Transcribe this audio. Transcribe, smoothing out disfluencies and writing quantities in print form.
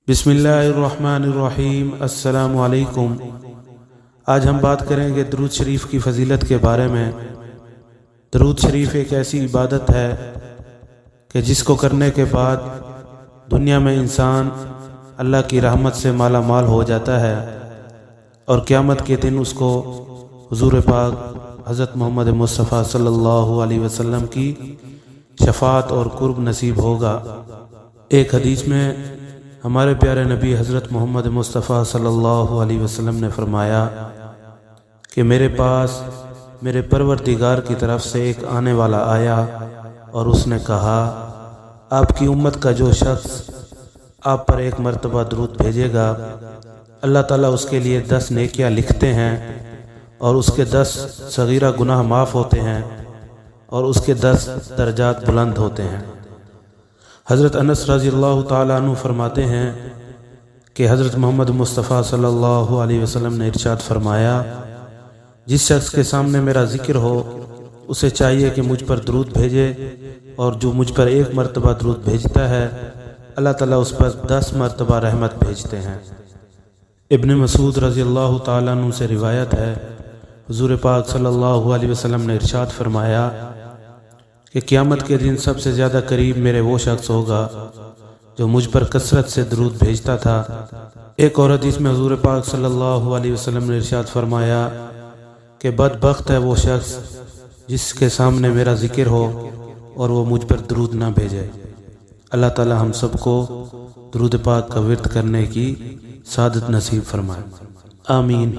بسم اللہ الرحمن الرحیم۔ السلام علیکم۔ آج ہم بات کریں گے درود شریف کی فضیلت کے بارے میں۔ درود شریف ایک ایسی عبادت ہے کہ جس کو کرنے کے بعد دنیا میں انسان اللہ کی رحمت سے مالا مال ہو جاتا ہے، اور قیامت کے دن اس کو حضور پاک حضرت محمد مصطفیٰ صلی اللہ علیہ وسلم کی شفاعت اور قرب نصیب ہوگا۔ ایک حدیث میں ہمارے پیارے نبی حضرت محمد مصطفیٰ صلی اللہ علیہ وسلم نے فرمایا کہ میرے پاس میرے پروردگار کی طرف سے ایک آنے والا آیا اور اس نے کہا، آپ کی امت کا جو شخص آپ پر ایک مرتبہ درود بھیجے گا، اللہ تعالیٰ اس کے لیے 10 نیکیاں لکھتے ہیں، اور اس کے 10 صغیرہ گناہ معاف ہوتے ہیں، اور اس کے 10 درجات بلند ہوتے ہیں۔ حضرت انس رضی اللہ تعالیٰ عنہ فرماتے ہیں کہ حضرت محمد مصطفیٰ صلی اللہ علیہ وسلم نے ارشاد فرمایا، جس شخص کے سامنے میرا ذکر ہو اسے چاہیے کہ مجھ پر درود بھیجے، اور جو مجھ پر ایک مرتبہ درود بھیجتا ہے اللہ تعالیٰ اس پر 10 مرتبہ رحمت بھیجتے ہیں۔ ابن مسعود رضی اللہ تعالیٰ عنہ سے روایت ہے، حضور پاک صلی اللہ علیہ وسلم نے ارشاد فرمایا کہ قیامت کے دن سب سے زیادہ قریب میرے وہ شخص ہوگا جو مجھ پر کثرت سے درود بھیجتا تھا۔ ایک اور حدیث میں حضور پاک صلی اللہ علیہ وسلم نے ارشاد فرمایا کہ بدبخت ہے وہ شخص جس کے سامنے میرا ذکر ہو اور وہ مجھ پر درود نہ بھیجے۔ اللہ تعالی ہم سب کو درود پاک کا ورد کرنے کی سعادت نصیب فرمائے، آمین۔